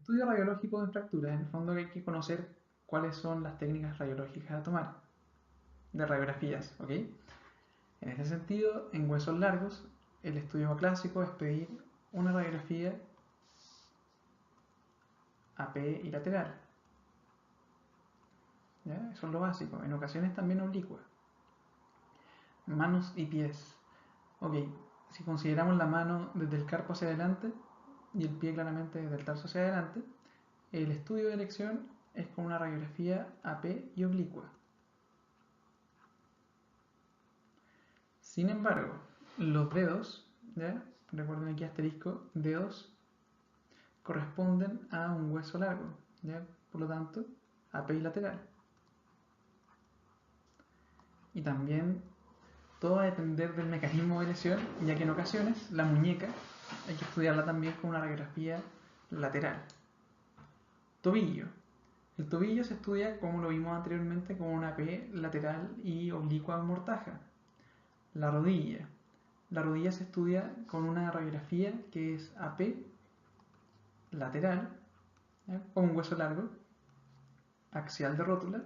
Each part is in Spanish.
estudio radiológico de fracturas, en el fondo hay que conocer cuáles son las técnicas radiológicas a tomar, de radiografías, ¿ok? En este sentido, en huesos largos, el estudio clásico es pedir una radiografía AP y lateral. ¿Ya? Eso es lo básico, en ocasiones también oblicua. Manos y pies. Ok, si consideramos la mano desde el carpo hacia adelante y el pie claramente desde el tarso hacia adelante, el estudio de elección es con una radiografía AP y oblicua. Sin embargo, los dedos, ¿ya? Recuerden aquí asterisco, dedos corresponden a un hueso largo, ¿ya? Por lo tanto, AP y lateral. Y también todo va a depender del mecanismo de lesión, ya que en ocasiones la muñeca hay que estudiarla también con una radiografía lateral. Tobillo. El tobillo se estudia, como lo vimos anteriormente, con una AP lateral y oblicua mortaja. La rodilla. La rodilla se estudia con una radiografía que es AP lateral, ¿ya? Con un hueso largo, axial de rótula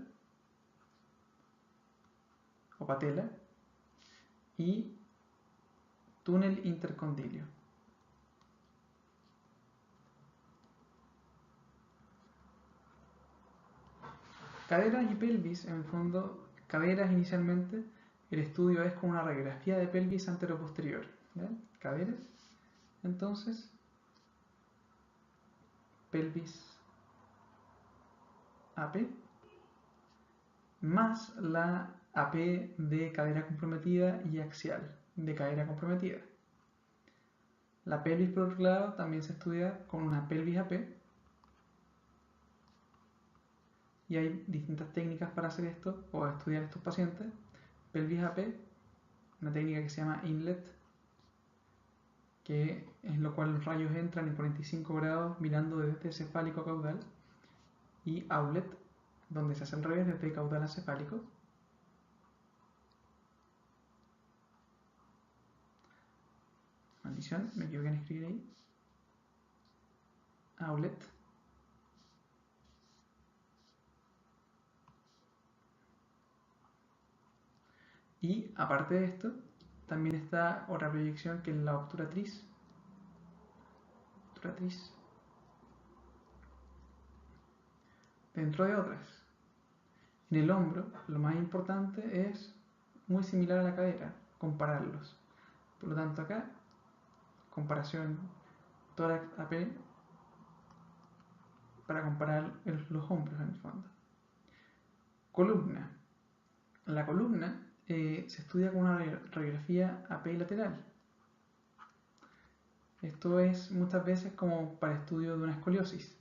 o patela y túnel intercondilio. Caderas y pelvis, en el fondo, caderas inicialmente, el estudio es con una radiografía de pelvis anteroposterior. ¿Ya? Caderas, entonces, pelvis AP, más la AP de cadera comprometida y axial de cadera comprometida. La pelvis, por otro lado, también se estudia con una pelvis AP y hay distintas técnicas para hacer esto o estudiar estos pacientes. Pelvis AP, una técnica que se llama inlet, que en lo cual los rayos entran en 45 grados mirando desde cefálico a caudal, y outlet, donde se hace al revés, desde caudal a cefálico. Maldición, me equivoqué en escribir ahí. Outlet. Y aparte de esto, también está otra proyección que es la obturatriz. Dentro de otras. En el hombro, lo más importante es muy similar a la cadera, compararlos. Por lo tanto, acá, comparación tórax AP para comparar los hombros en el fondo. Columna. La columna se estudia con una radiografía AP lateral. Esto es muchas veces como para estudio de una escoliosis.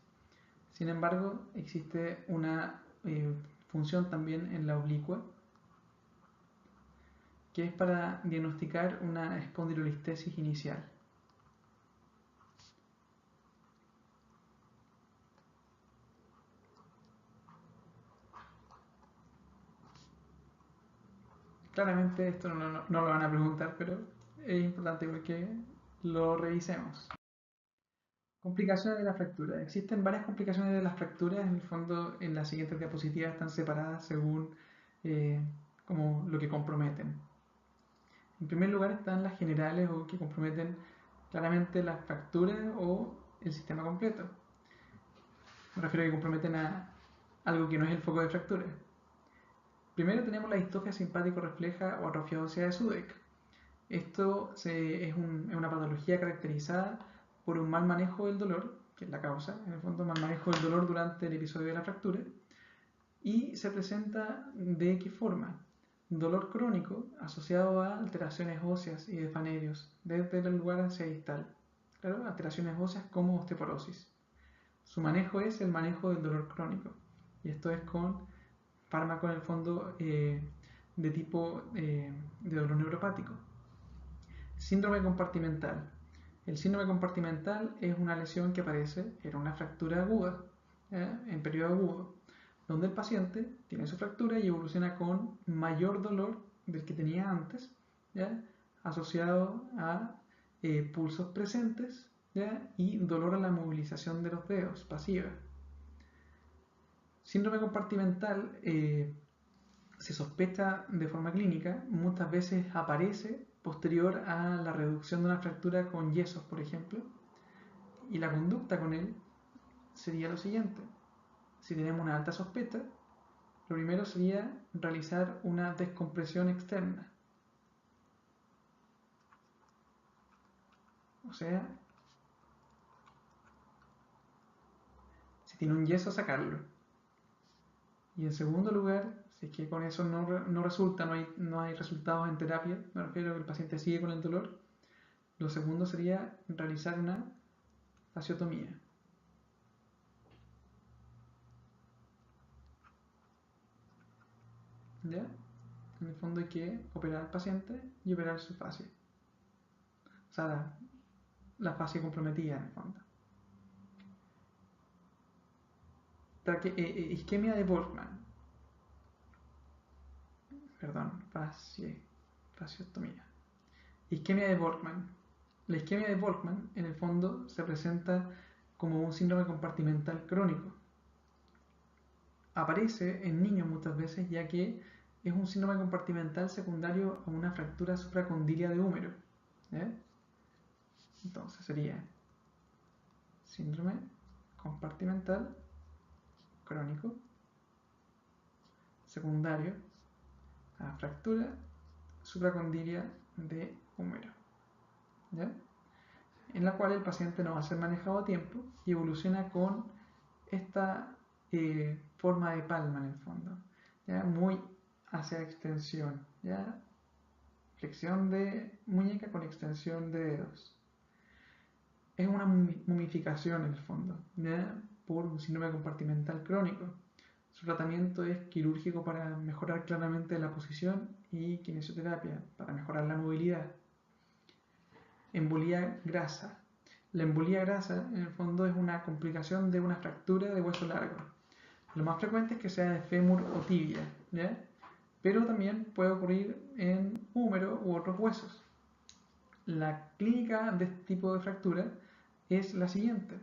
Sin embargo, existe una función también en la oblicua, que es para diagnosticar una espondilolistesis inicial. Claramente esto no lo van a preguntar, pero es importante porque lo revisemos. Complicaciones de la fractura. Existen varias complicaciones de las fracturas. En el fondo, en las siguientes diapositivas están separadas según como lo que comprometen. En primer lugar están las generales o que comprometen claramente las fracturas o el sistema completo. Me refiero a que comprometen a algo que no es el foco de fractura. Primero tenemos la distrofia simpático-refleja o atrofia ósea de Sudeck. Esto es una patología caracterizada por un mal manejo del dolor, que es la causa, en el fondo mal manejo del dolor durante el episodio de la fractura, y se presenta ¿de qué forma? Dolor crónico asociado a alteraciones óseas y de fanerios, desde el lugar hacia distal. Claro, alteraciones óseas como osteoporosis. Su manejo es el manejo del dolor crónico, y esto es con fármaco en el fondo de tipo de dolor neuropático. Síndrome compartimental. El síndrome compartimental es una lesión que aparece en una fractura aguda, en periodo agudo, donde el paciente tiene su fractura y evoluciona con mayor dolor del que tenía antes, ¿ya? Asociado a pulsos presentes, ¿ya? Y dolor a la movilización de los dedos, pasiva. Síndrome compartimental se sospecha de forma clínica, muchas veces aparece posterior a la reducción de una fractura con yesos, por ejemplo, y la conducta con él sería lo siguiente. Si tenemos una alta sospecha, lo primero sería realizar una descompresión externa. O sea, si tiene un yeso, sacarlo. Y en segundo lugar, si es que con eso no resulta, no hay resultados en terapia, me refiero a que el paciente sigue con el dolor, lo segundo sería realizar una fasciotomía. ¿Ya? En el fondo hay que operar al paciente y operar su fascia. O sea, la fascia comprometida en el fondo. Isquemia de Volkmann. Perdón, fasciotomía. Isquemia de Volkmann. La isquemia de Volkmann, en el fondo, se presenta como un síndrome compartimental crónico. Aparece en niños muchas veces, ya que es un síndrome compartimental secundario a una fractura supracondilia de húmero. Entonces sería síndrome compartimental crónico secundario a fractura supracondilia de húmero, ¿ya? En la cual el paciente no va a ser manejado a tiempo y evoluciona con esta forma de palma en el fondo, ¿ya? Muy hacia extensión, ¿ya? Flexión de muñeca con extensión de dedos. Es una momificación en el fondo, ¿ya? Por un síndrome compartimental crónico. Su tratamiento es quirúrgico para mejorar claramente la posición y kinesioterapia para mejorar la movilidad. Embolía grasa. La embolía grasa en el fondo es una complicación de una fractura de hueso largo. Lo más frecuente es que sea de fémur o tibia, ¿ya? Pero también puede ocurrir en húmero u otros huesos. La clínica de este tipo de fractura es la siguiente,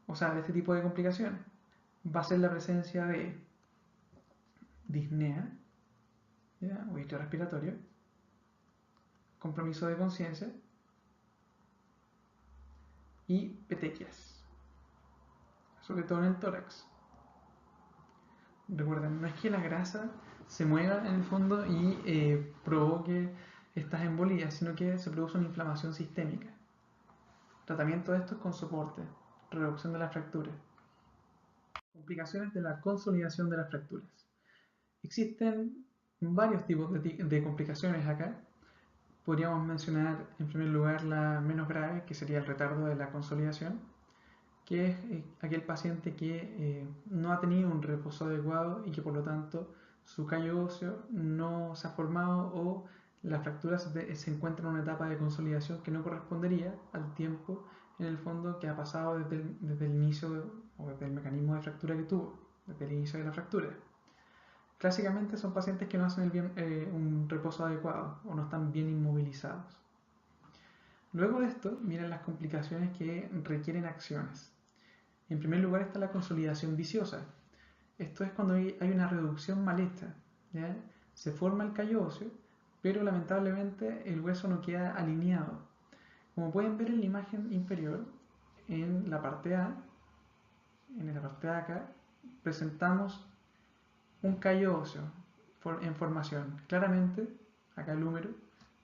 o sea, de este tipo de complicaciones. Va a ser la presencia de disnea, ¿ya? O distrés respiratorio, compromiso de conciencia y petequias, sobre todo en el tórax. Recuerden, no es que la grasa se mueva en el fondo y provoque estas embolías, sino que se produce una inflamación sistémica. Tratamiento de esto es con soporte, reducción de la fractura. Complicaciones de la consolidación de las fracturas. Existen varios tipos de complicaciones acá. Podríamos mencionar en primer lugar la menos grave, que sería el retardo de la consolidación, que es aquel paciente que no ha tenido un reposo adecuado y que por lo tanto su callo óseo no se ha formado o la fractura se encuentra en una etapa de consolidación que no correspondería al tiempo en el fondo que ha pasado desde el inicio o desde el mecanismo de fractura que tuvo, desde el inicio de la fractura. Clásicamente son pacientes que no hacen un reposo adecuado o no están bien inmovilizados. Luego de esto vienen las complicaciones que requieren acciones. En primer lugar está la consolidación viciosa. Esto es cuando hay una reducción mal hecha, ¿ya? Se forma el callo óseo, pero lamentablemente el hueso no queda alineado. Como pueden ver en la imagen inferior, en la parte A, acá, presentamos un callo óseo en formación. Claramente, acá el húmero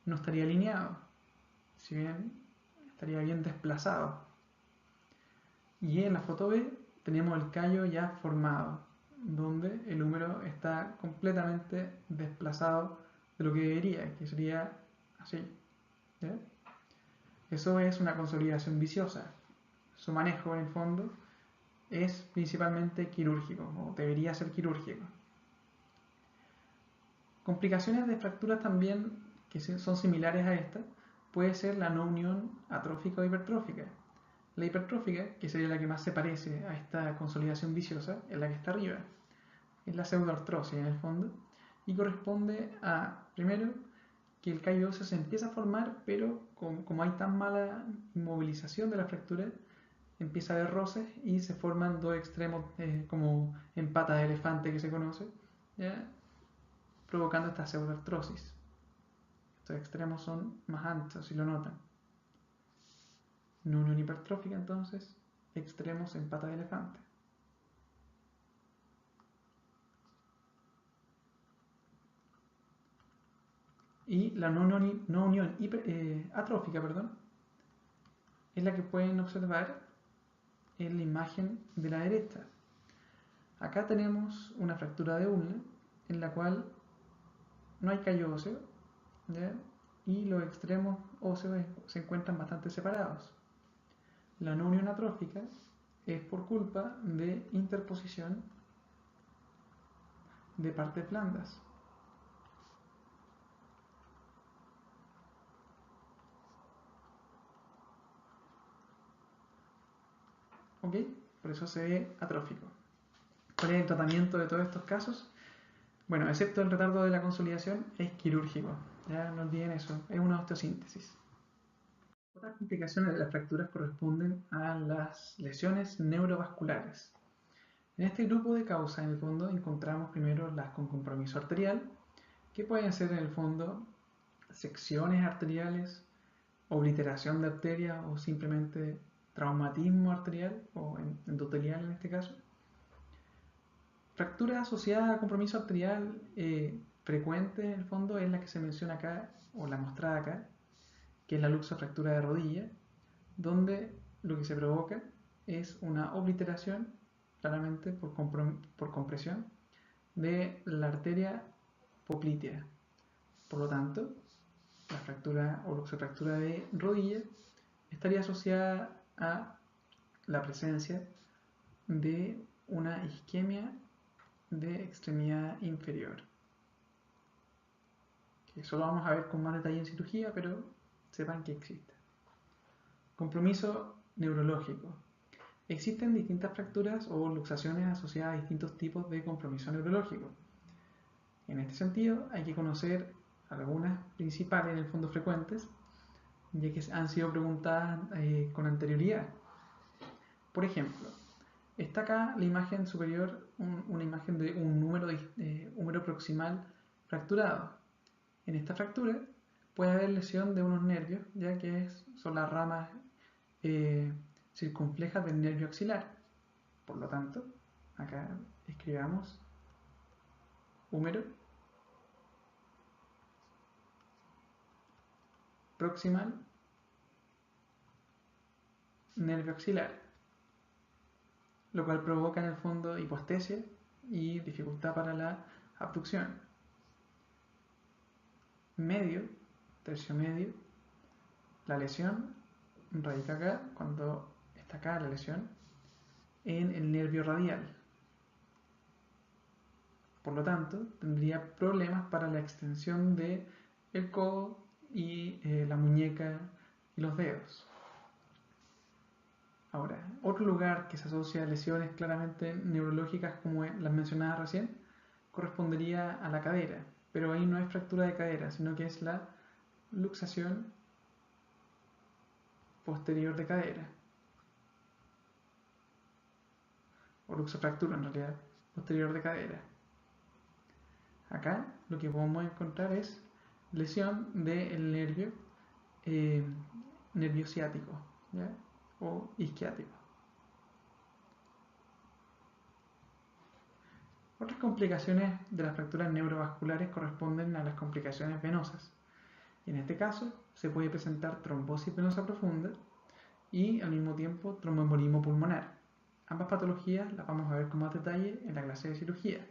no estaría alineado, si bien estaría bien desplazado. Y en la foto B tenemos el callo ya formado, donde el húmero está completamente desplazado de lo que debería, que sería así, ¿ya? Eso es una consolidación viciosa. Su manejo en el fondo es principalmente quirúrgico, o debería ser quirúrgico. Complicaciones de fracturas también que son similares a esta puede ser la no unión atrófica o hipertrófica. La hipertrófica, que sería la que más se parece a esta consolidación viciosa, es la que está arriba. Es la pseudoartrosis en el fondo y corresponde a, primero, que el callo óseo se empieza a formar, pero como hay tan mala inmovilización de la fractura, empieza a haber roces y se forman dos extremos, como en pata de elefante que se conoce, ¿ya? Provocando esta pseudoartrosis. Estos extremos son más anchos, si lo notan. No unión hipertrófica, entonces, extremos en pata de elefante. Y la no unión atrófica, es la que pueden observar en la imagen de la derecha. Acá tenemos una fractura de ulna en la cual no hay callo óseo, ¿ya? Y los extremos óseos se encuentran bastante separados. La no unión atrófica es por culpa de interposición de partes blandas. ¿Ok? Por eso se ve atrófico. ¿Cuál es el tratamiento de todos estos casos? Bueno, excepto el retardo de la consolidación, es quirúrgico. Ya no olviden eso, es una osteosíntesis. Otras complicaciones de las fracturas corresponden a las lesiones neurovasculares. En este grupo de causas, en el fondo, encontramos primero las con compromiso arterial, que pueden ser en el fondo secciones arteriales, obliteración de arterias o simplemente traumatismo arterial o endotelial en este caso. Fractura asociada a compromiso arterial frecuente en el fondo es la que se menciona acá o la mostrada acá, que es la luxofractura de rodilla, donde lo que se provoca es una obliteración, claramente por compresión, de la arteria poplitea. Por lo tanto, la fractura o luxofractura de rodilla estaría asociada a la presencia de una isquemia de extremidad inferior, que eso lo vamos a ver con más detalle en cirugía, pero sepan que existe. Compromiso neurológico. Existen distintas fracturas o luxaciones asociadas a distintos tipos de compromiso neurológico. En este sentido, hay que conocer algunas principales, en el fondo frecuentes, ya que han sido preguntadas con anterioridad. Por ejemplo, está acá la imagen superior, una imagen de un húmero proximal fracturado. En esta fractura puede haber lesión de unos nervios, ya que son las ramas circunflejas del nervio axilar. Por lo tanto, acá escribamos húmero proximal nervio axilar, lo cual provoca en el fondo hipoestesia y dificultad para la abducción. Medio, tercio medio, la lesión radica acá, cuando está acá la lesión, en el nervio radial. Por lo tanto, tendría problemas para la extensión de el codo y la muñeca y los dedos. Ahora, otro lugar que se asocia a lesiones claramente neurológicas como las mencionadas recién, correspondería a la cadera, pero ahí no es fractura de cadera, sino que es la luxación posterior de cadera, o luxofractura en realidad, posterior de cadera. Acá lo que podemos encontrar es lesión del nervio ciático, ¿ya? O isquiático. Otras complicaciones de las fracturas neurovasculares corresponden a las complicaciones venosas. Y en este caso se puede presentar trombosis venosa profunda y al mismo tiempo tromboembolismo pulmonar. Ambas patologías las vamos a ver con más detalle en la clase de cirugía.